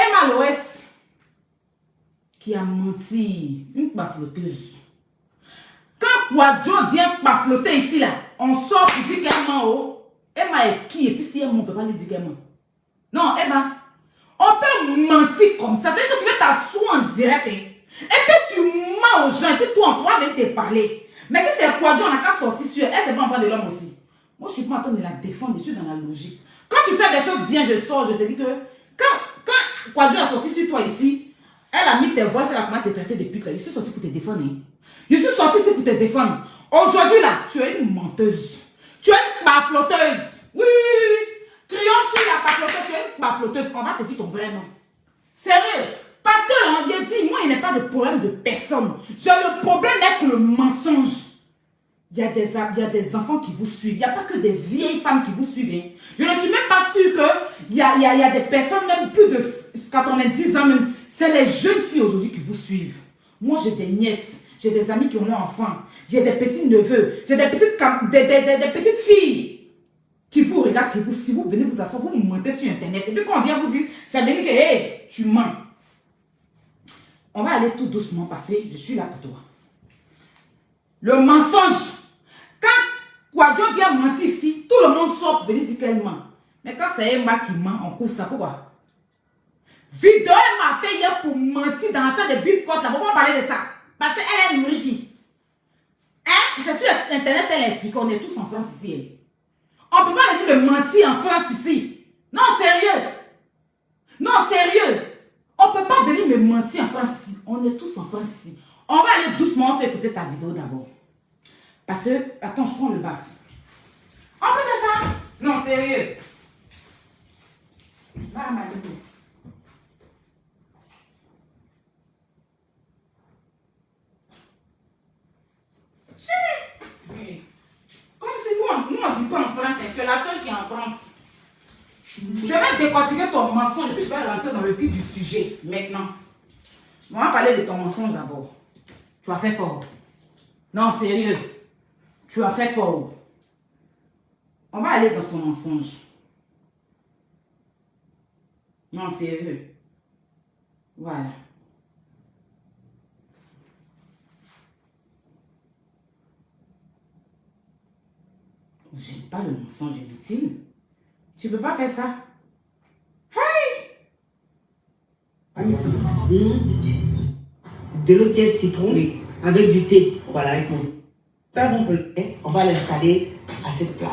Emma Loès qui a menti, une bafloteuse. Quand Kwadjo vient bafloter ici là, on sort pour dire qu'elle ment. Oh. Emma est qui? Et puis si elle ment, on ne peut pas lui dire qu'elle ment. Non, Emma, on peut mentir comme ça. C'est-à-dire que tu veux t'asseoir en direct. Et puis tu mens aux gens. Et puis toi, on pourra venir te parler. Mais si c'est Kwadjo, on n'a qu'à sortir sur elle. C'est pas en train de l'homme aussi. Moi, je ne suis pas en train de la défendre. Je suis dans la logique. Quand tu fais des choses bien, je sors. Je te dis que quand Kwadjo a sorti sur toi ici, elle a mis tes voix, elle a commencé à te traiter de pute. Je suis sorti pour te défendre. Hein. Je suis sorti ici pour te défendre. Aujourd'hui, là, tu es une menteuse. Tu es une bafloteuse. Oui, oui, oui. Crions sur la bafloteuse. Tu es une bafloteuse. On va te dire ton vrai nom. Sérieux. Parce que là, on dit, moi, il n'y a pas de problème de personne. Le problème est que le mensonge. Il y a des enfants qui vous suivent. Il n'y a pas que des vieilles femmes qui vous suivent. Hein. Je ne suis même pas sûre qu'il y a des personnes, même plus de 90 ans même. C'est les jeunes filles aujourd'hui qui vous suivent. Moi, j'ai des nièces. J'ai des amis qui ont leurs enfants. J'ai des petits neveux. J'ai des petites filles qui vous regardent, si vous venez vous asseoir, vous me montez sur Internet. Et puis quand on vient vous dire, ça veut dire que, hey, tu mens. On va aller tout doucement passer. Je suis là pour toi. Le mensonge. Quand Kwadjo vient mentir ici, tout le monde sort pour venir dire qu'elle ment. Mais quand c'est Emma qui ment, on couvre ça. Pourquoi? Vidéo Emma a fait hier pour mentir dans l'affaire de Bif Côte là. Pourquoi on parler de ça? Parce qu'elle est nourrie qui? Hein? C'est sur Internet, elle explique. On est tous en France ici. On ne peut pas venir me mentir en France ici. Non, sérieux. Non, sérieux. On ne peut pas venir me mentir en France ici. On est tous en France ici. On va aller doucement, on fait écouter ta vidéo d'abord. Parce que, attends, je prends le baf. On peut faire ça? Non, sérieux. Va à ma vidéo. Oui. Comme si nous on ne dit pas en France, tu es la seule qui est en France. Je vais décortiquer ton mensonge et puis je vais rentrer dans le vif du sujet maintenant. On va parler de ton mensonge d'abord. Tu as fait fort. Non, sérieux. Tu as fait fort. On va aller dans son mensonge. Non, sérieux. Voilà. J'aime pas le mensonge inutile. Tu peux pas faire ça. Hey! De l'eau tiède citron, oui, avec du thé. Voilà, avec mon thé. On va l'installer à cette place.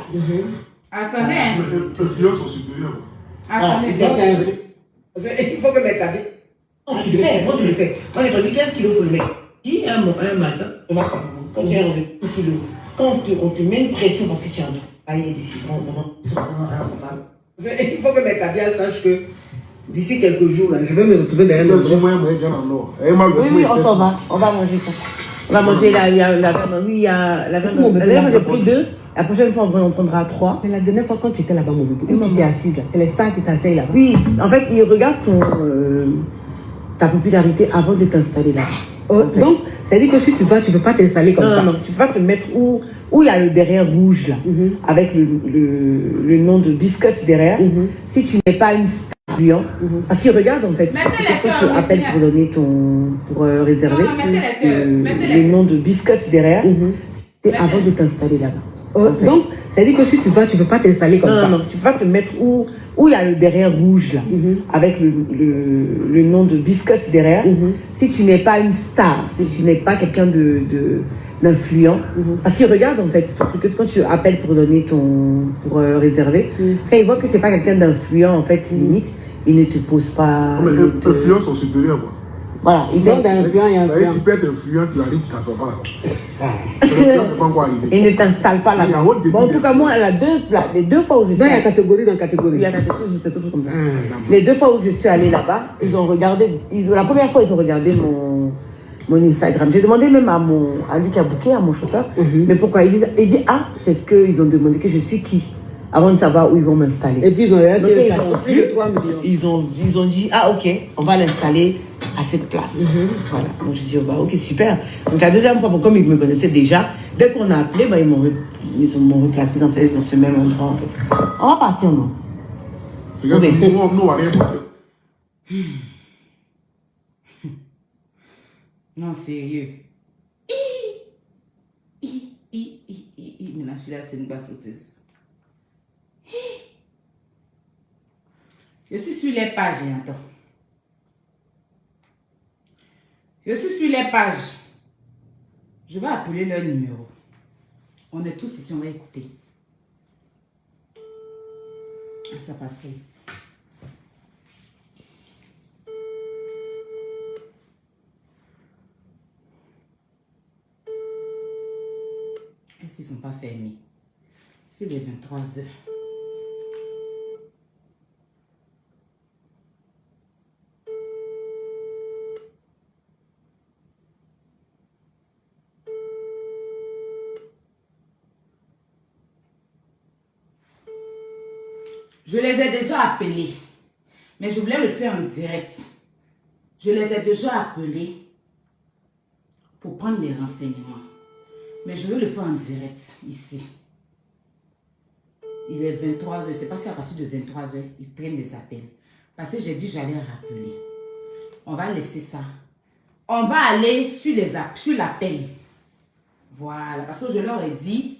Attendez. Les fleurs sont supérieures. Attendez. Il faut que mettre avec. Moi, je le fais. Moi, j'ai pas dit 15 kilos pour le mettre. Dis un matin, quand tu as 1 kilo, quand on te met une pression parce que tu as un truc, il y a des citrons, il faut que mes caviars sachent que d'ici quelques jours, là, je vais me retrouver derrière le Oui, on s'en va. On va manger ça. On va manger la viande. Oui, il y a la viande. La dernière fois, j'ai pris 2. La prochaine fois, on prendra 3. Mais la dernière fois, quand tu étais là-bas, mon bébé, tu étais assise là. C'est les stars qui s'asseyent là. Oui, en fait, ils regardent ta popularité avant de t'installer là. Donc, ça veut dire que si tu vas, tu ne peux pas t'installer comme ça. Non, tu ne peux pas te mettre où il y a le derrière rouge là, avec le nom de Beef Cuts derrière. Si tu n'es pas une star, parce qu'ils regardent en fait. Quand tu appelles pour donner pour réserver le nom de Beef Cuts derrière, c'est avant de t'installer là-bas. Donc, ça veut dire que si tu vas, tu ne peux pas t'installer comme ça. Non, tu ne peux pas te mettre où il y a le derrière rouge là, avec le nom de Beef Cuts derrière. Si tu n'es pas une star, si tu n'es pas quelqu'un d'influent, parce qu'ils regardent en fait, quand tu appelles pour donner pour réserver, quand ils voient que tu n'es pas quelqu'un d'influent, en fait, limite, ils ne te posent pas. Mais les influents sont supérieurs, quoi. Voilà, ils donnent d'influent et influent. Tu peux être influent, tu arrives, tu ne t'attends pas là. Ils ne t'installent pas là. Bon, en tout cas, moi, les 2 fois où je suis allée. Il y a catégorie dans catégorie. Il y a catégorie, c'est toujours comme ça. Les 2 fois où je suis allée là-bas, ils ont regardé. La première fois, ils ont regardé mon Instagram. J'ai demandé même à lui qui a booké, à mon chauffeur, mais pourquoi il dit c'est ce qu'ils ont demandé que je suis qui, avant de savoir où ils vont m'installer. Et puis ils ont dit ok, on va l'installer à cette place. Voilà. Donc je dis ok, super. Donc la deuxième fois, comme ils me connaissaient déjà, dès qu'on a appelé, ils m'ont replacé dans ce même endroit en fait. On va partir, non? Regarde, nous on va rien faire. Non, sérieux. Maintenant, je suis là, c'est une bafouteuse. Je suis sur les pages, attends. Je suis sur les pages. Je vais appeler leur numéro. On est tous ici, on va écouter. Ça passerait ici. Est-ce qu'ils ne sont pas fermés? C'est les 23 heures. Je les ai déjà appelés, mais je voulais le faire en direct. Je les ai déjà appelés pour prendre des renseignements. Mais je veux le faire en direct, ici. Il est 23 h, je ne sais pas si à partir de 23 h, ils prennent des appels. Parce que j'ai dit j'allais rappeler. On va laisser ça. On va aller sur l'appel. Voilà, parce que je leur ai dit,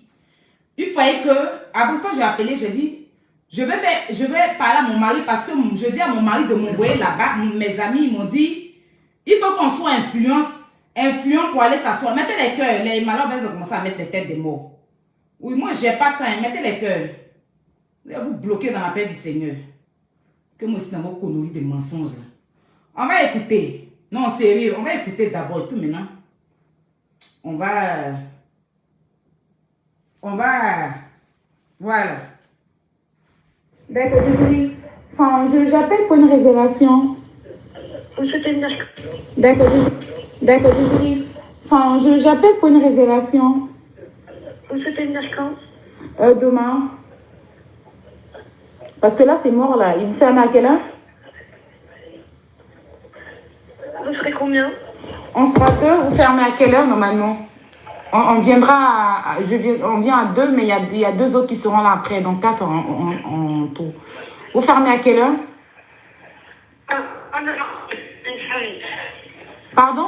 il fallait que, avant quand j'ai appelé, j'ai dit, je vais parler à mon mari parce que je dis à mon mari de m'envoyer là-bas. Mes amis m'ont dit, il faut qu'on soit influent pour aller s'asseoir. Mettez les cœurs. Les malades vont commencer à mettre les têtes des morts. Oui, moi, je n'ai pas ça. Hein. Mettez les cœurs. Vous allez vous bloquer dans la paix du Seigneur. Parce que moi, c'est dans vos conneries de mensonges. Là. On va écouter. Non, sérieux. On va écouter d'abord. Et puis maintenant, on va... Voilà. D'accord, désolé. Enfin, j'appelle pour une réservation. Vous souhaitez venir? D'accord, désolé. Enfin, j'appelle pour une réservation. Vous souhaitez venir quand? Demain. Parce que là, c'est mort, là. Il vous ferme à quelle heure? Vous serez combien? On sera deux. Vous fermez à quelle heure, normalement? On viendra on vient à 2, mais il y a 2 autres qui seront là après, donc 4 en tout. Vous fermez à quelle heure? Pardon?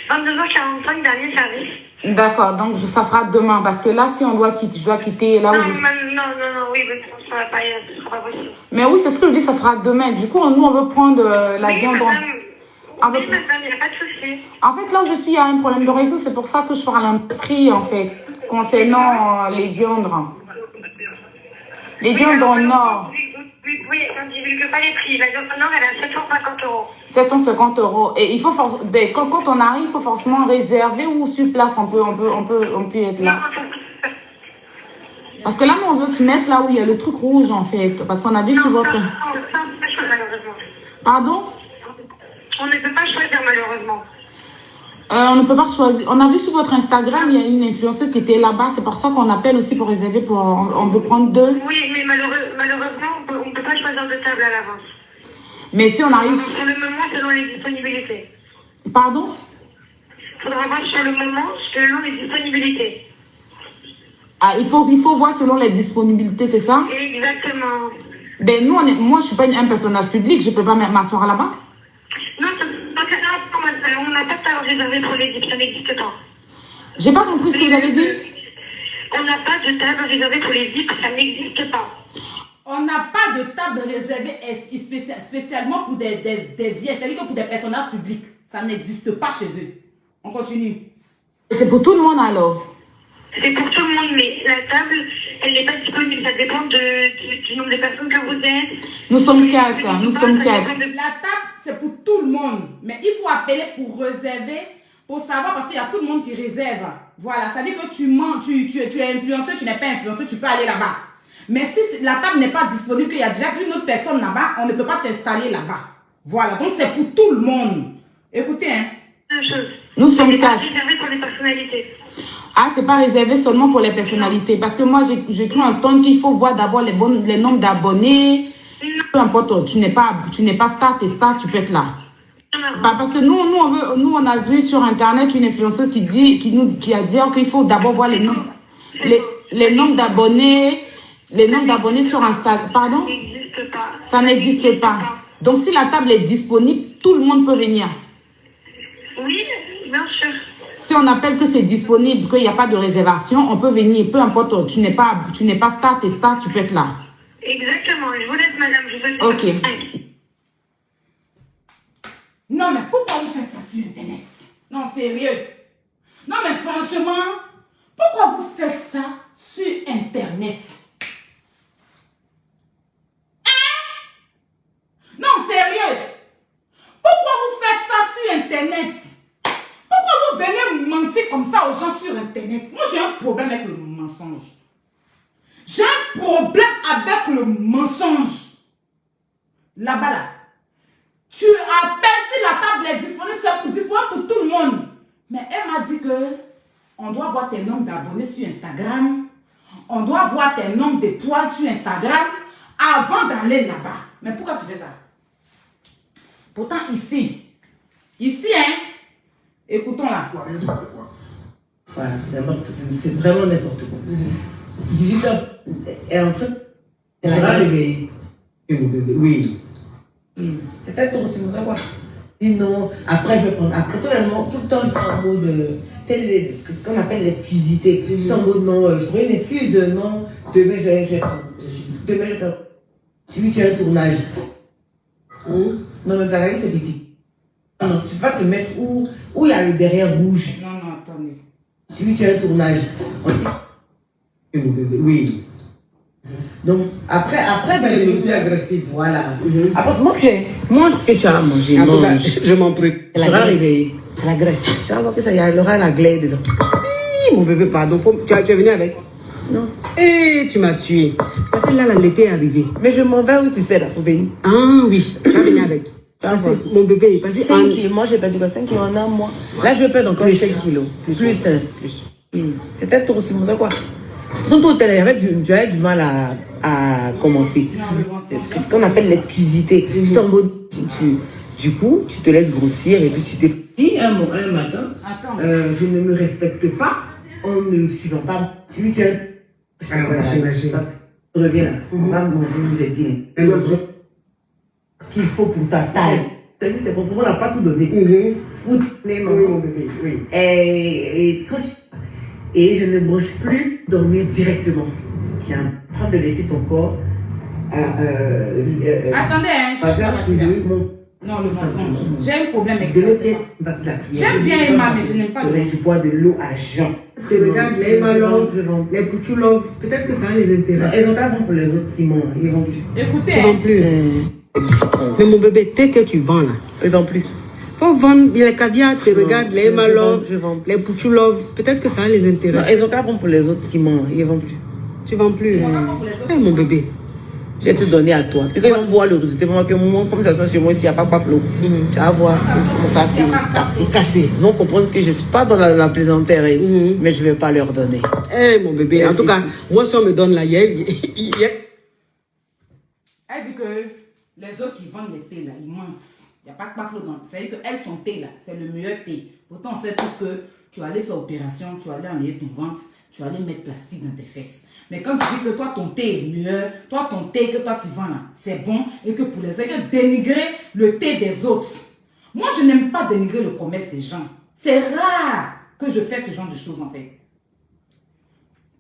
22h45, dernier service. D'accord, donc ça sera demain, parce que là, si on doit quitter, je dois quitter là où non, oui, mais ça va pas, ce sera pas possible. Mais oui, c'est ce que je dis, ça sera demain. Du coup, nous, on veut prendre la viande. Oui, madame, il n'y a pas de souci. En fait, là où je suis, il y a un problème de réseau. C'est pour ça que je parle un prix, en fait, concernant les viandes. Les viandes dans le Nord. Oui, on ne divulgue pas les prix. La viande dans le Nord, elle est à 750 €. 750 €. Et il faut quand on arrive, il faut forcément réserver ou sur place, on peut être là. Parce que là, nous, on veut se mettre là où il y a le truc rouge, en fait. Parce qu'on a vu sur votre... Pardon? On ne peut pas choisir, malheureusement. On ne peut pas choisir. On a vu sur votre Instagram, il y a une influenceuse qui était là-bas. C'est pour ça qu'on appelle aussi pour réserver. On veut prendre 2. Oui, mais malheureusement, on ne peut pas choisir de table à l'avance. Mais si on arrive... Pour le moment, selon les disponibilités. Pardon? Il faudra voir sur le moment, selon les disponibilités. Ah, il faut voir selon les disponibilités, c'est ça? Exactement. Ben, moi, je ne suis pas un personnage public. Je ne peux pas m'asseoir là-bas? Non, on n'a pas de table réservée pour les VIP, ça n'existe pas. J'ai pas compris ce que vous avez dit. On n'a pas de table réservée pour les VIP, ça n'existe pas. On n'a pas de table réservée spécialement pour des vieilles, c'est-à-dire que pour des personnages publics. Ça n'existe pas chez eux. On continue. C'est pour tout le monde alors? C'est pour tout le monde, mais la table, elle n'est pas disponible. Ça dépend du nombre de personnes que vous êtes. Nous sommes 4. Nous sommes 4. La table, c'est pour tout le monde. Mais il faut appeler pour réserver, pour savoir, parce qu'il y a tout le monde qui réserve. Voilà, ça veut dire que tu mens, tu es influenceur, tu n'es pas influenceur, tu peux aller là-bas. Mais si la table n'est pas disponible, qu'il y a déjà une autre personne là-bas, on ne peut pas t'installer là-bas. Voilà, donc c'est pour tout le monde. Écoutez, hein. Nous sommes 4. C'est réservé pour les personnalités. Ah, c'est pas réservé seulement pour les personnalités. Parce que moi, j'ai cru entendre qu'il faut voir d'abord les nombres d'abonnés. Peu importe, tu n'es pas star, t'es star, tu peux être là. Bah, parce que nous, on a vu sur Internet une influenceuse qui a dit qu'il faut d'abord voir les nombres d'abonnés sur Instagram. Pardon? Ça n'existe pas. Ça n'existe pas. Donc, si la table est disponible, tout le monde peut venir. Oui, bien sûr. Si on appelle que c'est disponible, qu'il n'y a pas de réservation, on peut venir. Peu importe, tu n'es pas star, t'es star, tu peux être là. Exactement. Je vous laisse, madame. Je vous souhaite Ok. Non, mais pourquoi vous faites ça sur Internet? Non, sérieux. Non, mais franchement, pourquoi vous faites ça sur Internet? Hein? Non, sérieux. Pourquoi vous faites ça sur Internet? Pourquoi vous venez mentir comme ça aux gens sur Internet? Moi, j'ai un problème avec le mensonge. J'ai un problème avec le mensonge. Là-bas, là. Tu appelles si la table est disponible, c'est disponible pour tout le monde. Mais elle m'a dit que on doit voir tes nombres d'abonnés sur Instagram. On doit voir tes nombres de poils sur Instagram avant d'aller là-bas. Mais pourquoi tu fais ça? Pourtant, ici, hein, écoutons là. Voilà, d'abord, c'est vraiment n'importe quoi. 18h, elle est en train. Elle sera réveillée. Oui. C'est peut-être aussi pour ça quoi. Et non, après je vais prendre. Après tout le temps, je prends en mode. C'est ce qu'on appelle l'excusité. Je suis en mode non, je ferai une excuse, non. Demain, je vais faire. Tu as un tournage. Non, mais pareil, c'est pipi. Non, tu peux pas te mettre où il y a le derrière rouge. Non, non, attendez. Tu as un tournage. Oui. Donc, après ben, le plus agressif, voilà. Après, mange ce que tu as à manger. Je m'en prie. Elle sera réveillée. C'est la graisse. Tu vas voir que ça, il y aura la glaie dedans. Mon bébé, pardon. Tu es venu avec? Non. Eh, tu m'as tué. Parce que là, l'été est arrivé. Mais je m'en vais où tu sais là pour venir. Ah oui, tu vas venir avec. Mon bébé est passé 5 kilos. Moi, j'ai perdu quoi 5 kilos en un mois. Là, je perds encore 5 kilos. Plus. C'était trop sur moi, quoi. Tantôt, j'avais du mal à commencer. C'est ce qu'on appelle l'exclusivité. C'est en mode, du coup, tu te laisses grossir et puis tu t'es dit un matin, je ne me respecte pas en ne suivant pas. Tu J'imagine. reviens là. On va manger, je l'ai dit. Qu'il faut pour ta taille. C'est pour ça qu'on n'a pas tout donné. Faut donner mon bébé. Oui. Et je ne mange plus dormir directement. J'ai un train de laisser ton corps. Attendez, hein, je suis pas partie là. Non, le mensonge. J'ai un problème avec ça. J'aime bien Emma, mais je n'aime pas le mensonge. Tu bois de l'eau à jeun. Tu regardes les Emma Love, les Pouchou Love, peut-être que ça les intéresse. Elles sont pas bonnes pour les autres qui mangent. Ils vont plus. Écoutez, Ils vont plus. Mais mon bébé, tel que tu vends là. Ils vont plus. Faut vendre les caviar, tu regardes les Emma Love, je vends. les Pouchou Love, peut-être que ça les intéresse. Elles sont pas bonnes pour les autres qui mangent. Ils vont plus. Tu vends plus. Eh mon bébé. Je vais te donner à toi. Et quand ils vont voir le résultat, ils vont voir que moi, comme ça sent chez moi, ici, il n'y a pas flot. Tu vas voir, ça c'est cassé. Ils vont comprendre que je ne suis pas dans la plaisanterie, mais je ne vais pas leur donner. Eh mon bébé, en tout cas, moi si on me donne la elle dit que les autres qui vendent les thés là, ils mentent. Il n'y a pas de flot dans. C'est-à-dire qu'elles sont thé là, c'est le meilleur thé. Pourtant, on sait tous que tu vas aller faire opération, tu vas aller enlever ton ventre, tu vas aller mettre plastique dans tes fesses. Mais quand tu dis que toi, ton thé est meilleur, toi, ton thé que toi, tu vends là, c'est bon, et que pour les autres, dénigrer le thé des autres. Moi, je n'aime pas dénigrer le commerce des gens. C'est rare que je fais ce genre de choses, en fait.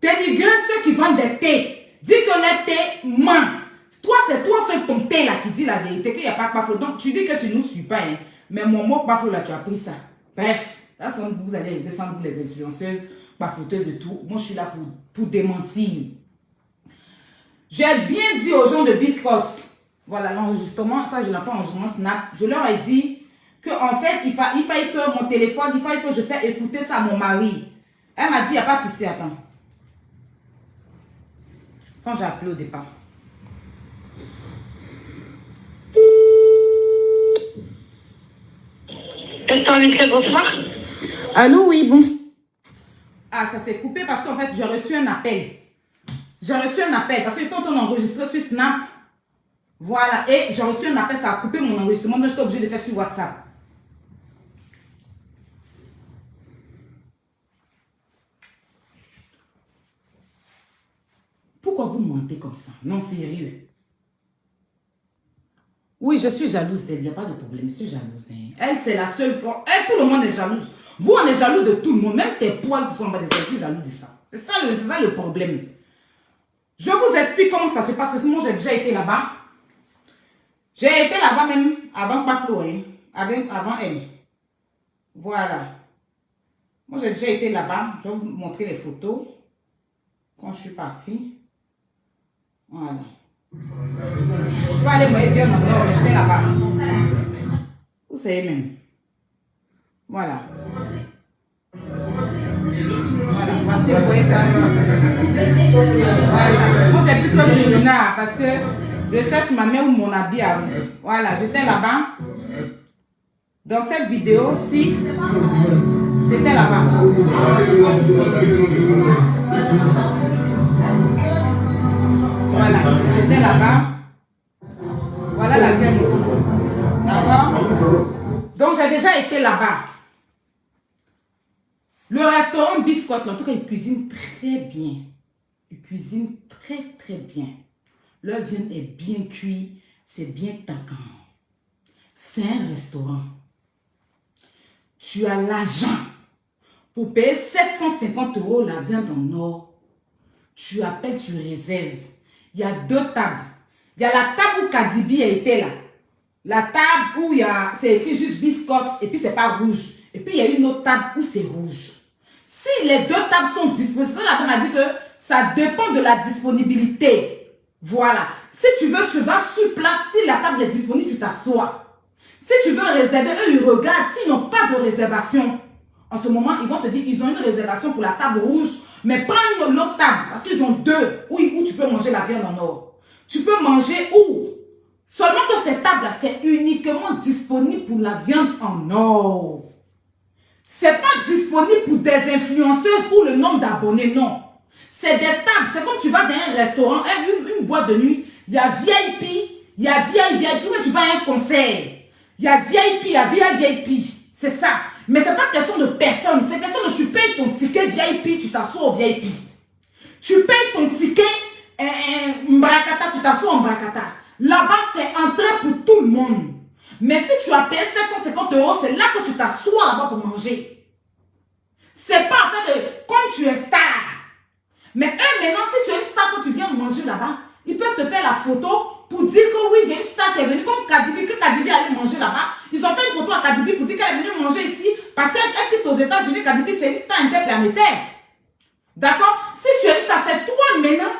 Dénigrer ceux qui vendent des thés. Dis que les thés mentent. Toi, c'est toi seul ton thé là qui dit la vérité, qu'il n'y a pas de paflo. Donc, tu dis que tu nous suis pas, hein. Mais mon mot paflo là, tu as pris ça. Bref, là, vous allez descendre, vous les influenceuses, bafoteuses et tout. Moi, je suis là pour démentir. J'ai bien dit aux gens de Bifrost, voilà l'enregistrement, ça je l'ai fait en enregistrement Snap, je leur ai dit qu'en fait, il fallait que mon téléphone, il fallait que je fasse écouter ça à mon mari. Elle m'a dit, il n'y a pas de souci, attends. Quand j'ai appelé au départ. Bonsoir. Allô, oui, bonsoir. Ah, ça s'est coupé parce qu'en fait, j'ai reçu un appel. J'ai reçu un appel parce que quand on enregistre sur Snap, voilà, et j'ai reçu un appel, ça a coupé mon enregistrement, donc j'étais obligée de faire sur WhatsApp. Pourquoi vous mentez comme ça? Non, sérieux. Oui, je suis jalouse d'elle, il n'y a pas de problème, je suis jalouse. Hein. Elle, c'est la seule. Elle, tout le monde est jalouse. Vous, on est jaloux de tout le monde, même tes poils qui sont en bas des ailes, je suis jaloux de ça. C'est ça le problème. Je vous explique comment ça se passe, parce que moi, j'ai déjà été là-bas. J'ai été là-bas même avant Paflo, hein, avant elle. Voilà. Moi, j'ai déjà été là-bas. Je vais vous montrer les photos. Quand je suis partie. Voilà. Je vais aller me dire non, mais j'étais là-bas. Vous savez même. Voilà. Voilà. Voici, vous voyez ça. Voilà. Moi, j'ai plus que du renard parce que je cherche ma main ou mon habit arrive. Voilà, j'étais là-bas. Dans cette vidéo-ci, c'était là-bas. Voilà, ici c'était là-bas. Voilà la viande ici. D'accord? Donc j'ai déjà été là-bas. Le restaurant Beef Côte, en tout cas, ils cuisinent très bien. Ils cuisinent très bien. Leur viande est bien cuite, c'est bien taquant. C'est un restaurant. Tu as l'argent pour payer 750 € la viande en or. Tu appelles, tu réserves. Il y a 2 tables. Il y a la table où Kadibi a été là. La table où c'est écrit juste Beef Côte et puis c'est pas rouge. Et puis il y a une autre table où c'est rouge. Si les 2 tables sont disponibles, la dame a dit que ça dépend de la disponibilité. Voilà. Si tu veux, tu vas sur place. Si la table est disponible, tu t'assois. Si tu veux réserver, eux, ils regardent. S'ils n'ont pas de réservation, en ce moment, ils vont te dire qu'ils ont une réservation pour la table rouge, mais prends une autre table, parce qu'ils ont 2 où tu peux manger la viande en or. Tu peux manger où? Seulement que cette table-là, c'est uniquement disponible pour la viande en or. C'est pas disponible pour des influenceuses ou le nombre d'abonnés, non. C'est des tables, c'est comme tu vas dans un restaurant, une boîte de nuit, il y a VIP, il y a VIP, mais tu vas à un concert. Il y a VIP, il y a VIP. C'est ça. Mais c'est pas question de personne. C'est question de tu payes ton ticket VIP, tu t'assois au VIP. Tu payes ton ticket Mbrakata, tu t'assois en Mbrakata. Là-bas, c'est entrée pour tout le monde. Mais si tu as payé 750 €, c'est là que tu t'assois là-bas pour manger. C'est pas en fait de comme tu es star. Mais eux, maintenant, si tu es une star quand tu viens manger là-bas, ils peuvent te faire la photo pour dire que oui, j'ai une star qui est venue comme Kadibi, que Kadibi allait manger là-bas. Ils ont fait une photo à Kadibi pour dire qu'elle est venue manger ici parce qu'elle quitte aux États-Unis. Kadibi, c'est une star interplanétaire. D'accord? Si tu es une star, c'est toi maintenant,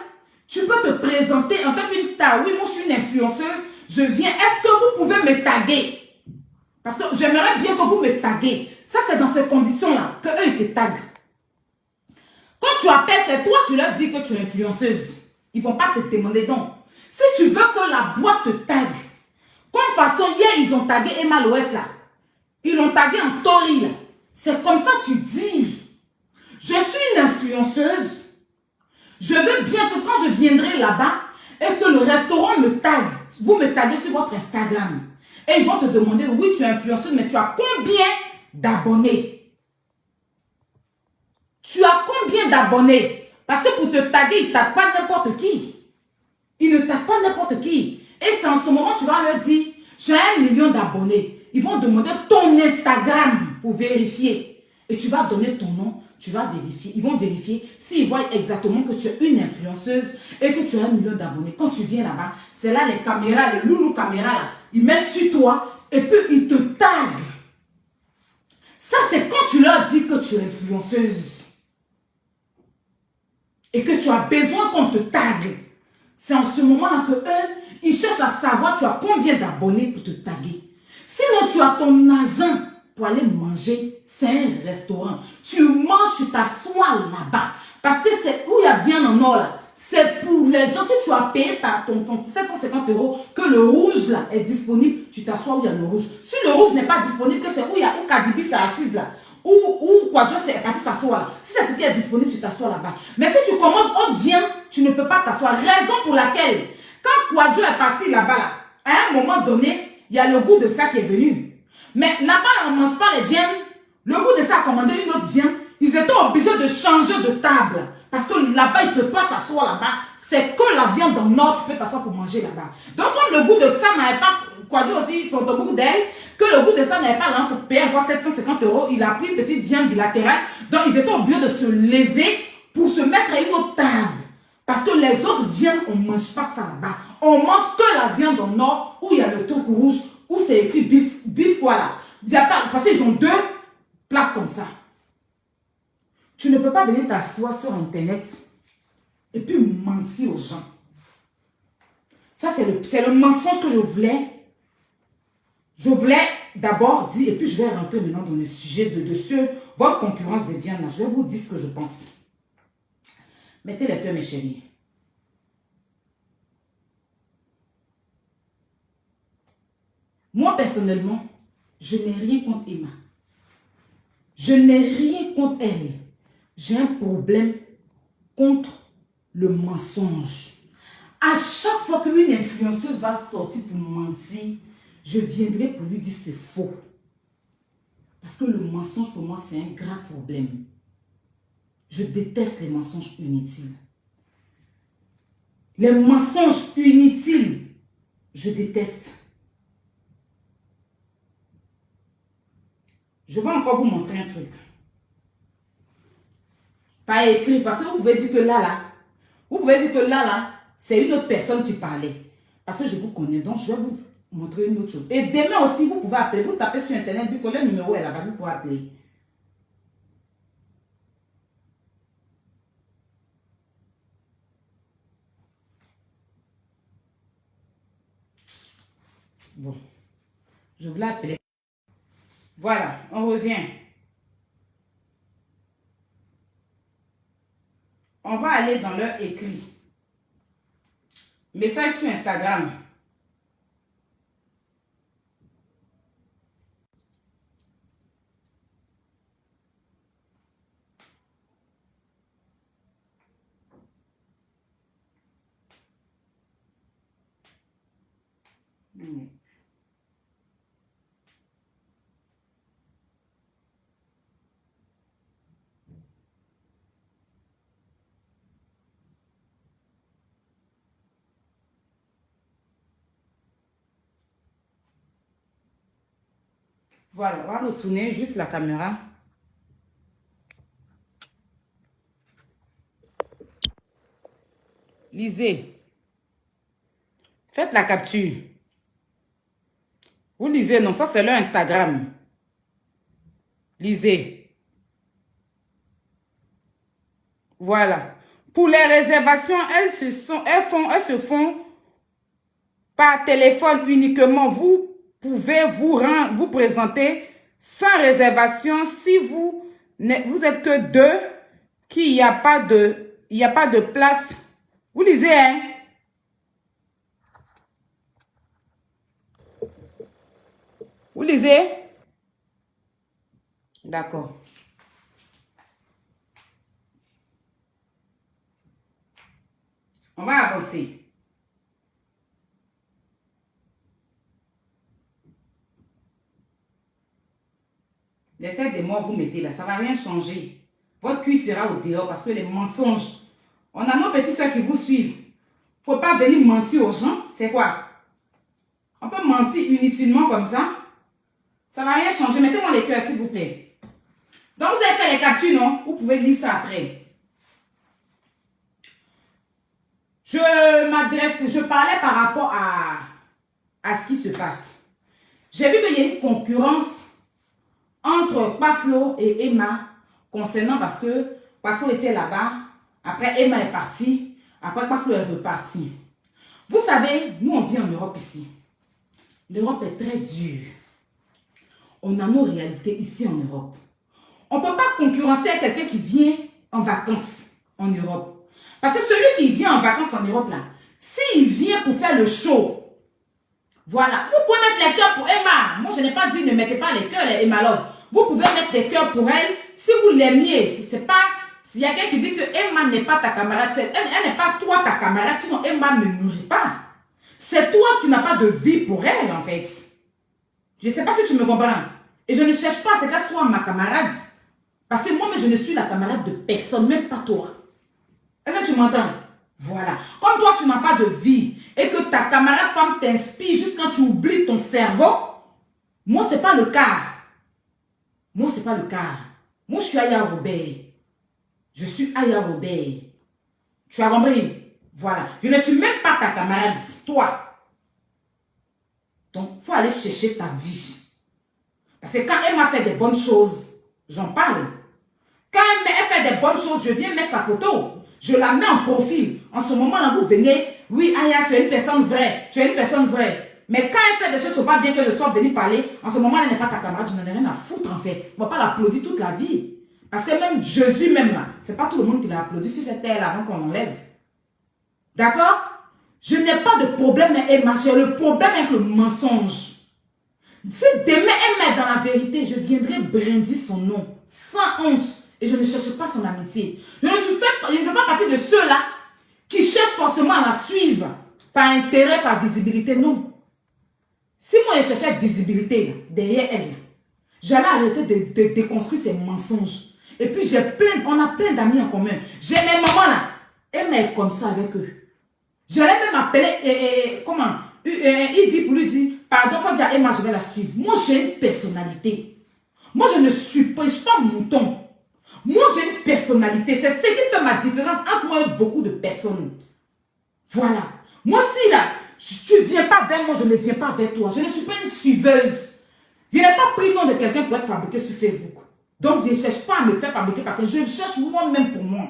tu peux te présenter en tant qu'une star. Oui, moi, je suis une influenceuse, je viens. Est-ce que vous pouvez me taguer? Parce que j'aimerais bien que vous me taguez. Ça, c'est dans ces conditions-là qu'eux, ils te taguent. Quand tu appelles, c'est toi, tu leur dis que tu es influenceuse. Ils ne vont pas te demander donc. Si tu veux que la boîte te tague, comme façon, hier, ils ont tagué Emma Loès là. Ils l'ont tagué en story là. C'est comme ça que tu dis. Je suis une influenceuse. Je veux bien que quand je viendrai là-bas et que le restaurant me tague, vous me taguez sur votre Instagram. Et ils vont te demander, oui, tu es influenceuse, mais tu as combien d'abonnés? Tu as combien d'abonnés? Parce que pour te taguer, ils ne taguent pas n'importe qui. Ils ne taguent pas n'importe qui. Et c'est en ce moment, tu vas leur dire, j'ai 1 million d'abonnés. Ils vont demander ton Instagram pour vérifier. Et tu vas donner ton nom, tu vas vérifier. Ils vont vérifier s'ils voient exactement que tu es une influenceuse et que tu as 1 million d'abonnés. Quand tu viens là-bas, c'est là les caméras, les loulous caméras là. Ils mettent sur toi et puis ils te taguent. Ça, c'est quand tu leur dis que tu es influenceuse. Et que tu as besoin qu'on te tague. C'est en ce moment-là que eux, ils cherchent à savoir tu as combien d'abonnés pour te taguer. Sinon, tu as ton argent pour aller manger. C'est un restaurant. Tu manges, tu t'assois là-bas. Parce que c'est où il y a viande en or là. C'est pour les gens. Si tu as payé ton 750 €, que le rouge là est disponible, tu t'assois où il y a le rouge. Si le rouge n'est pas disponible, que c'est où il y a où Kadibi s'est assise là. Ou quoi, Dieu c'est parti s'asseoir là. Si c'est ce qui est disponible, tu t'assois là-bas. Mais si tu commandes autre viande, tu ne peux pas t'asseoir. Raison pour laquelle, quand Quadjo est parti là-bas, là, à un moment donné, il y a le goût de ça qui est venu. Mais là-bas, on ne mange pas les viandes. Le goût de ça a commandé une autre viande. Ils étaient obligés de changer de table. Parce que là-bas, ils ne peuvent pas s'asseoir là-bas. C'est que la viande en or, tu peux t'asseoir pour manger là-bas. Donc, comme le goût de ça n'avait pas Kouadio aussi, photobook d'elle, que le goût de ça n'avait pas là pour payer encore 750 €. Il a pris une petite viande bilatérale. Donc, ils étaient obligés de se lever pour se mettre à une autre table. Parce que les autres viandes, on ne mange pas ça là-bas. On mange que la viande au nord, où il y a le truc rouge, où c'est écrit bif quoi là. Il y a pas, parce qu'ils ont 2 places comme ça. Tu ne peux pas venir t'asseoir sur Internet et puis mentir aux gens. Ça, c'est le mensonge que je voulais. Je voulais d'abord dire, et puis je vais rentrer maintenant dans le sujet de votre concurrence des viandes. Là. Je vais vous dire ce que je pense. Mettez les cœurs, mes chéris. Moi, personnellement, je n'ai rien contre Emma. Je n'ai rien contre elle. J'ai un problème contre le mensonge. À chaque fois qu'une influenceuse va sortir pour mentir, je viendrai pour lui dire c'est faux. Parce que le mensonge, pour moi, c'est un grave problème. Je déteste les mensonges inutiles. Les mensonges inutiles, je déteste. Je vais encore vous montrer un truc. Pas écrit, parce que vous pouvez dire que vous pouvez dire que là, c'est une autre personne qui parlait. Parce que je vous connais, donc je vais vous montrer une autre chose. Et demain aussi, vous pouvez appeler. Vous tapez sur Internet, vu que le numéro est là-bas, vous pouvez appeler. Bon, je voulais appeler. Voilà, on revient. On va aller dans leur écrit. Message sur Instagram. Voilà, on va retourner juste la caméra. Lisez. Faites la capture. Vous lisez, non, ça c'est leur Instagram. Lisez. Voilà. Pour les réservations, elles se font par téléphone uniquement. Vous pouvez vous présenter sans réservation si vous êtes que 2, qu'il n'y a pas de place. Vous lisez, hein? Vous lisez? D'accord. On va avancer. Les têtes des morts, vous mettez là, ça ne va rien changer. Votre cuisse sera au dehors parce que les mensonges. On a nos petites soeurs qui vous suivent. Il ne faut pas venir mentir aux gens. C'est quoi? On peut mentir inutilement comme ça. Ça ne va rien changer. Mettez-moi les cœurs, s'il vous plaît. Donc, vous avez fait les captures, non? Vous pouvez lire ça après. Je parlais par rapport à ce qui se passe. J'ai vu qu'il y a une concurrence entre Paflo et Emma concernant parce que Paflo était là-bas. Après, Emma est partie. Après, Paflo est reparti. Vous savez, nous, on vit en Europe ici. L'Europe est très dure. On a nos réalités ici en Europe. On ne peut pas concurrencer avec quelqu'un qui vient en vacances en Europe. Parce que celui qui vient en vacances en Europe, là, s'il vient pour faire le show, voilà, vous pouvez mettre les cœurs pour Emma. Moi, je n'ai pas dit ne mettez pas les cœurs, les Emma Love. Vous pouvez mettre des cœurs pour elle si vous l'aimiez. Si c'est pas, s'il y a quelqu'un qui dit que Emma n'est pas ta camarade, elle n'est pas toi ta camarade, sinon Emma ne me nourrit pas. C'est toi qui n'as pas de vie pour elle, en fait. Je ne sais pas si tu me comprends. Et je ne cherche pas à ce qu'elle soit ma camarade. Parce que moi, je ne suis la camarade de personne, même pas toi. Est-ce que tu m'entends? Voilà. Comme toi, tu n'as pas de vie et que ta camarade femme t'inspire juste quand tu oublies ton cerveau, moi, ce n'est pas le cas. Moi, ce n'est pas le cas. Moi, je suis Aya Robert. Je suis Aya Robert. Tu as compris? Voilà. Je ne suis même pas ta camarade, toi. Donc, il faut aller chercher ta vie. Parce que quand elle m'a fait des bonnes choses, j'en parle. Quand elle fait des bonnes choses, je viens mettre sa photo. Je la mets en profil. En ce moment-là, vous venez, oui, Aya, tu es une personne vraie. Tu es une personne vraie. Mais quand elle fait des choses qui ne sont pas bien, que je sois venue parler, en ce moment, elle n'est pas ta camarade, je n'en ai rien à foutre en fait. On ne va pas l'applaudir toute la vie. Parce que même Jésus, même là, ce n'est pas tout le monde qui l'a applaudi si c'était elle avant qu'on l'enlève. D'accord? Je n'ai pas de problème avec Emma, j'ai le problème avec le mensonge. Si demain elle met dans la vérité, je viendrai brandir son nom, sans honte, et je ne cherche pas son amitié. Je ne fais pas partie de ceux-là qui cherchent forcément à la suivre, par intérêt, par visibilité, non. Si moi je cherchais visibilité là, derrière elle, j'allais arrêter de déconstruire ces mensonges. Et puis on a plein d'amis en commun. J'ai mes mamans là, elle est comme ça avec eux. J'allais même appeler, Yves pour lui dire, pardon, faut dire à Emma, je vais la suivre. Moi, j'ai une personnalité. Moi, je ne suis pas mouton. Moi, j'ai une personnalité. C'est ce qui fait ma différence entre moi et beaucoup de personnes. Voilà. Moi, si là, tu ne viens pas vers moi, je ne viens pas vers toi. Je ne suis pas une suiveuse. Je n'ai pas pris le nom de quelqu'un pour être fabriqué sur Facebook. Donc, je ne cherche pas à me faire fabriquer par quelqu'un. Je cherche moi-même pour moi.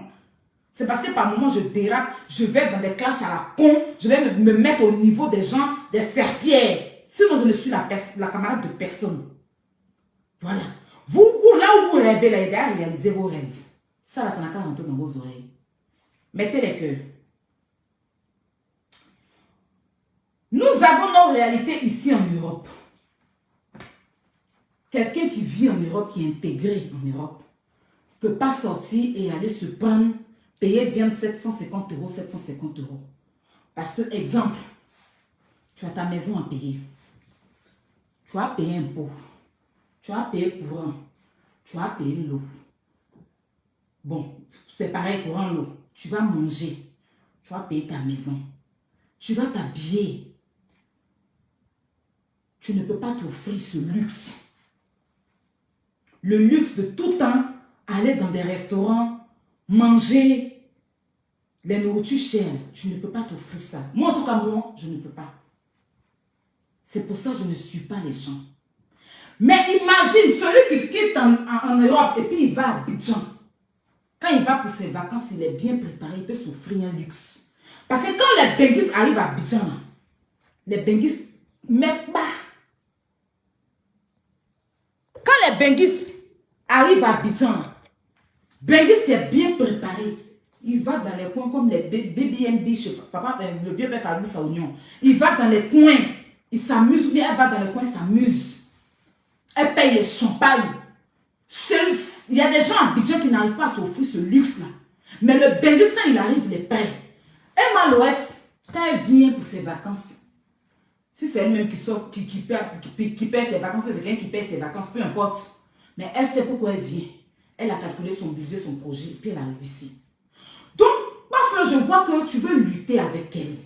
C'est parce que par moments, je dérape, je vais dans des clashs à la con, je vais me mettre au niveau des gens, des serpillères. Sinon, je ne suis la camarade de personne. Voilà. Vous, là où vous rêvez, là, aidez à réaliser vos rêves. Ça, là, ça n'a qu'à rentrer dans vos oreilles. Mettez les cœurs. Nous avons nos réalités ici en Europe. Quelqu'un qui vit en Europe, qui est intégré en Europe, ne peut pas sortir et aller se prendre, payer bien 750 €, 750 €. Parce que, exemple, tu as ta maison à payer. Tu as payé un impôt. Tu as payé courant. Tu as payé l'eau. Bon, c'est pareil, courant, l'eau. Tu vas manger. Tu vas payer ta maison. Tu vas t'habiller. Tu ne peux pas t'offrir ce luxe. Le luxe de tout temps, aller dans des restaurants, manger, les nourritures chères. Tu ne peux pas t'offrir ça. Moi, en tout cas, moi, je ne peux pas. C'est pour ça que je ne suis pas les gens. Mais imagine celui qui quitte en Europe et puis il va à Abidjan. Quand il va pour ses vacances, il est bien préparé, il peut s'offrir un luxe. Parce que quand les benguistes arrivent à Abidjan, les benguistes mettent bas. Quand les benguistes arrivent à Abidjan, benguiste qui est bien préparé, il va dans les coins comme les BBMB chez papa, le vieux père Fabrice à Oignon. Il va dans les coins, il s'amuse bien, elle va dans les coins, s'amuse. Elle paye les champagnes. Il y a des gens à Abidjan qui n'arrivent pas à s'offrir ce luxe-là. Mais le benguiste, quand il arrive, il les paye. Emma l'Ouest, quand elle vient pour ses vacances, si c'est elle-même qui sort, qui paye ses vacances, c'est quelqu'un qui paye ses vacances, peu importe. Mais elle sait pourquoi elle vient. Elle a calculé son budget, son projet, et puis elle arrive ici. Donc, parfois, je vois que tu veux lutter avec elle.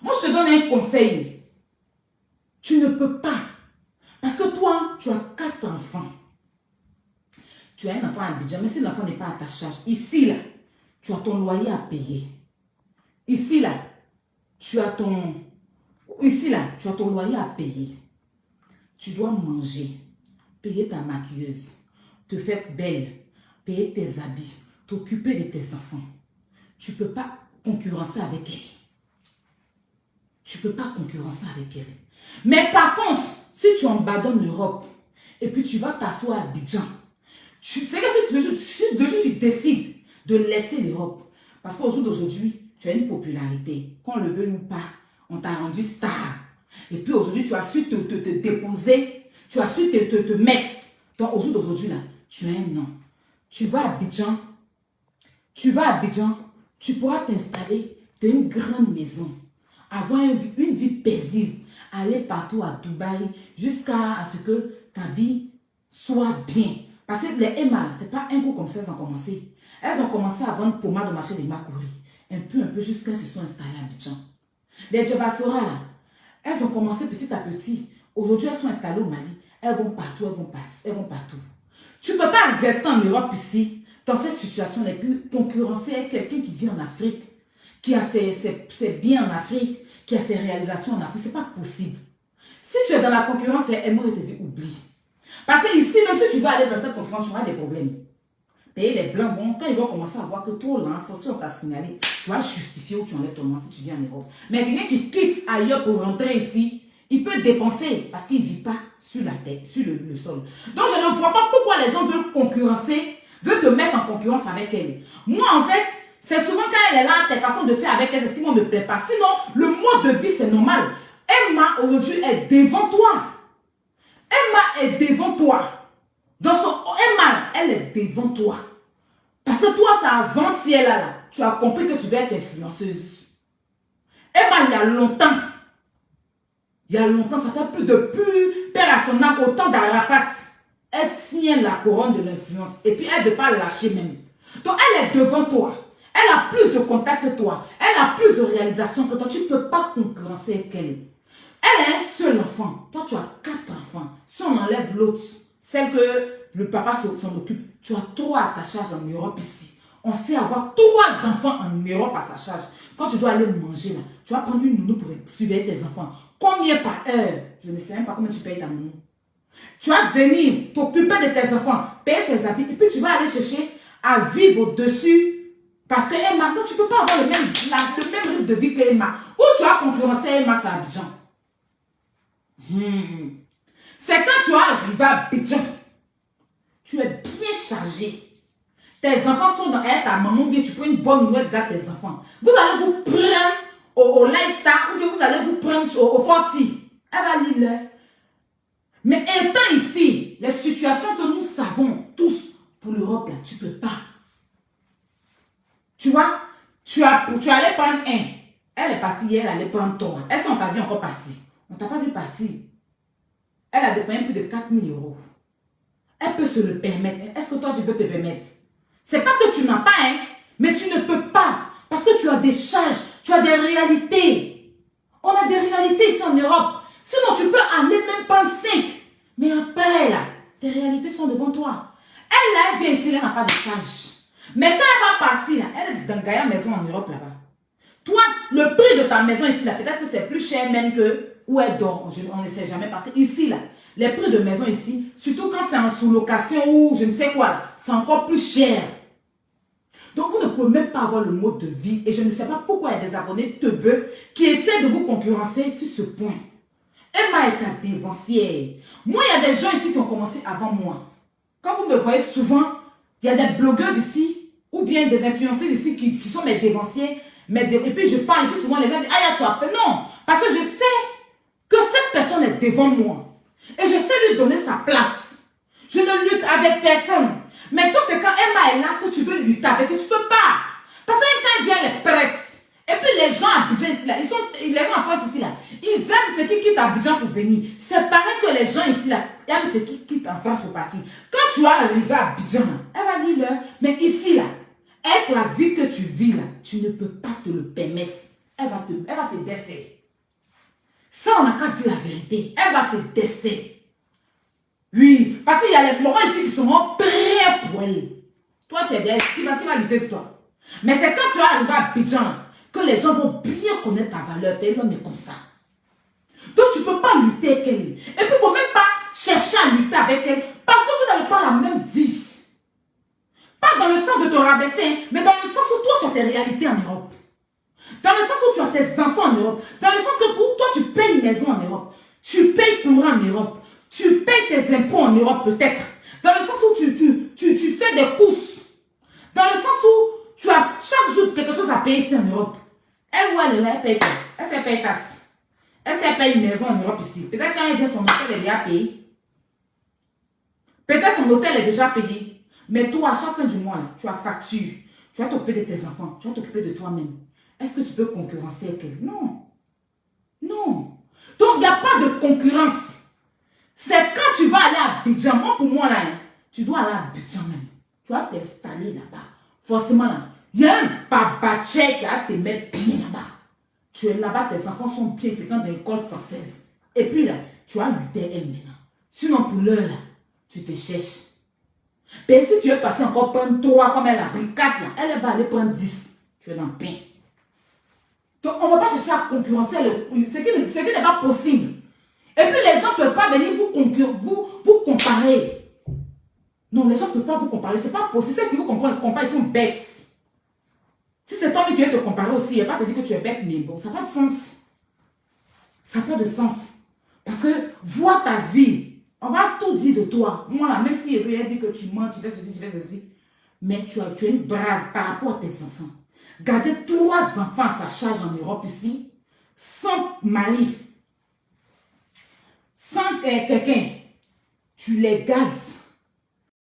Moi, je te donne un conseil. Tu ne peux pas. Parce que toi, tu as 4 enfants. Tu as un enfant à Abidjan, mais si l'enfant n'est pas à ta charge, ici, là, tu as ton loyer à payer. Ici, là, tu as ton loyer à payer. Tu dois manger, payer ta maquilleuse, te faire belle, payer tes habits, t'occuper de tes enfants. Tu ne peux pas concurrencer avec elle. Tu ne peux pas concurrencer avec elle. Mais par contre, si tu abandonnes l'Europe et puis tu vas t'asseoir à Abidjan, c'est que si le jour tu décides de laisser l'Europe, parce qu'au jour d'aujourd'hui, tu as une popularité, qu'on le veuille ou pas, on t'a rendu star. Et puis aujourd'hui, tu as su te déposer, tu as su te mettre. Donc au jour d'aujourd'hui, là, tu as un nom. Tu vas à Abidjan, tu pourras t'installer dans une grande maison, avoir une vie paisible, aller partout à Dubaï, jusqu'à ce que ta vie soit bien. Parce que les Emma, ce n'est pas un coup comme ça, elles ont commencé. Elles ont commencé à vendre pommade au marché des Makuri. Un peu, jusqu'à ce qu'elles se sont installées à Abidjan. Les Djabasora, là, elles ont commencé petit à petit. Aujourd'hui, elles sont installées au Mali. Elles vont partout, elles vont partir, elles vont partout. Tu ne peux pas rester en Europe ici, dans cette situation, et puis concurrencer avec quelqu'un qui vit en Afrique, qui a ses biens en Afrique, qui a ses réalisations en Afrique. Ce n'est pas possible. Si tu es dans la concurrence, moi, je te dis, oublie. Parce que ici, même si tu veux aller dans cette concurrence, tu auras des problèmes. Et les Blancs vont, quand ils vont commencer à voir que toi, là, si on t'a signalé, tu vas justifier où tu enlèves ton nom si tu viens en Europe. Mais quelqu'un qui quitte ailleurs pour rentrer ici, il peut dépenser parce qu'il ne vit pas sur la tête, sur le sol. Donc, je ne vois pas pourquoi les gens veulent concurrencer, veulent te mettre en concurrence avec elle. Moi, en fait, c'est souvent quand elle est là, tes façons de faire avec elle, c'est ce qui ne me plaît pas. Sinon, le mode de vie, c'est normal. Emma, aujourd'hui, est devant toi. Emma est devant toi. Dans son Emma, elle est devant toi. Parce que toi, c'est avant-hier là, tu as compris que tu vas être influenceuse. Emma, il y a longtemps, ça fait plus père à son âme, autant d'Arafat. Elle tient la couronne de l'influence. Et puis, elle ne veut pas lâcher même. Donc, elle est devant toi. Elle a plus de contacts que toi. Elle a plus de réalisations que toi. Tu ne peux pas concurrencer avec elle. Elle a un seul enfant. Toi, tu as 4 enfants. Si on enlève l'autre, celle que le papa s'en occupe, tu as 3 à ta charge en Europe ici. On sait avoir 3 enfants en Europe à sa charge. Quand tu dois aller manger, là, tu vas prendre une nounou pour suivre tes enfants. Combien par heure? Je ne sais même pas combien tu payes ta nounou. Tu vas venir t'occuper de tes enfants, payer ses habits, et puis tu vas aller chercher à vivre au-dessus. Parce que Emma, non, tu ne peux pas avoir le même rythme de vie que Emma. Où tu as concurrencé Emma, c'est Abidjan. C'est quand tu as arrivé à Abidjan, tu es bien chargé. Tes enfants sont dans ta maman, bien tu prends une bonne nouvelle de tes enfants. Vous allez vous prendre au lifestyle ou bien vous allez vous prendre au forti. Elle va lire. Mais étant ici, les situations que nous savons tous pour l'Europe, là, tu ne peux pas. Tu vois, tu allais prendre un. Elle est partie hier, elle allait prendre toi. Est-ce qu'on t'a vu encore partir? On ne t'a pas vu partir. Elle a dépensé plus de 4 000 €. Elle peut se le permettre. Est-ce que toi, tu peux te permettre? C'est pas que tu n'as pas, hein, mais tu ne peux pas. Parce que tu as des charges, tu as des réalités. On a des réalités ici en Europe. Sinon, tu peux aller même prendre 5. Mais après, là, tes réalités sont devant toi. Elle, là, elle vient ici, elle n'a pas de charge. Mais quand elle va partir, là, elle est dans Gaïa Maison en Europe, là-bas. Toi, le prix de ta maison ici, là, peut-être que c'est plus cher même que où elle dort. On ne sait jamais. Parce que ici, là, les prix de maison ici, surtout quand c'est en sous-location ou je ne sais quoi, c'est encore plus cher. Donc, vous ne pouvez même pas avoir le mode de vie. Et je ne sais pas pourquoi il y a des abonnés teubeux qui essaient de vous concurrencer sur ce point. Emma est ta dévancière. Moi, il y a des gens ici qui ont commencé avant moi. Quand vous me voyez souvent, il y a des blogueuses ici, ou bien des influenceuses ici qui sont mes dévancières. Et puis je parle, et puis souvent les gens disent, ah, tu as peur. Non, parce que je sais que cette personne est devant moi. Et je sais lui donner sa place. Je ne lutte avec personne. Mais toi, c'est quand Emma est là que tu veux lutter avec, et tu ne peux pas. Parce que quand elle vient, elle est prête. Et puis les gens à Abidjan ici, là, les gens en France ici, là, ils aiment ceux qui quittent Abidjan pour venir. C'est pareil que les gens ici, là, aiment ceux qui quittent en France pour partir. Quand tu as arrivé à Abidjan, elle va dire, mais ici, là, avec la vie que tu vis, là, tu ne peux pas te le permettre. Elle va te décéder. Ça, on n'a qu'à dire la vérité. Elle va te décéder. Oui, parce qu'il y a les morts ici qui sont prêts pour elle. Toi, tu es derrière, qui va lutter sur toi. Mais c'est quand tu es arrivé à Abidjan que les gens vont bien connaître ta valeur. Et elle mais comme ça. Donc, tu ne peux pas lutter avec elle. Et puis, il ne faut même pas chercher à lutter avec elle. Parce que vous n'avez pas la même vie. Pas dans le sens de te rabaisser, mais dans le sens où toi, tu as tes réalités en Europe. Dans le sens où tu as tes enfants en Europe. Dans le sens où toi, tu payes une maison en Europe. Tu payes courant en Europe. Tu payes tes impôts en Europe peut-être. Dans le sens où tu fais des courses. Dans le sens où tu as chaque jour quelque chose à payer ici en Europe. Elle ou elle est là, elle paye quoi? Elle s'est payée tasse. Elle s'est payée une maison en Europe ici. Peut-être quand elle vient, son hôtel est déjà payé. Peut-être son hôtel est déjà payé. Mais toi, à chaque fin du mois, là, tu as facture. Tu vas t'occuper de tes enfants. Tu vas t'occuper de toi-même. Est-ce que tu peux concurrencer avec elle? Non. Non. Donc, il n'y a pas de concurrence. C'est quand tu vas aller à Abidjan. Moi, pour moi, là, tu dois aller à Abidjan même. Tu vas t'installer là-bas. Forcément, là, il y a un babaché qui va te mettre bien là-bas. Tu es là-bas, tes enfants sont bien fréquents dans l'école française. Et puis là, tu as lutté elle maintenant. Sinon, pour l'heure, là, tu te cherches. Mais si tu es parti encore prendre 3 comme elle a pris 4, là, elle va aller prendre 10. Tu es dans le pain. Donc, on ne va pas chercher à concurrencer ce qui n'est pas possible. Et puis, les gens ne peuvent pas venir vous comparer. Non, les gens ne peuvent pas vous comparer. Ce n'est pas possible. Ceux qui vous comparent, ils sont bêtes. Si c'est toi qui veux te comparer aussi, il ne va pas te dire que tu es bête, mais bon, ça n'a pas de sens. Ça n'a pas de sens. Parce que, vois ta vie. On va tout dire de toi. Moi, là, même si elle dit que tu mens, tu fais ceci, tu fais ceci. Mais tu es une brave par rapport à tes enfants. Garder 3 enfants à sa charge en Europe ici, sans mari, sans quelqu'un, tu les gardes.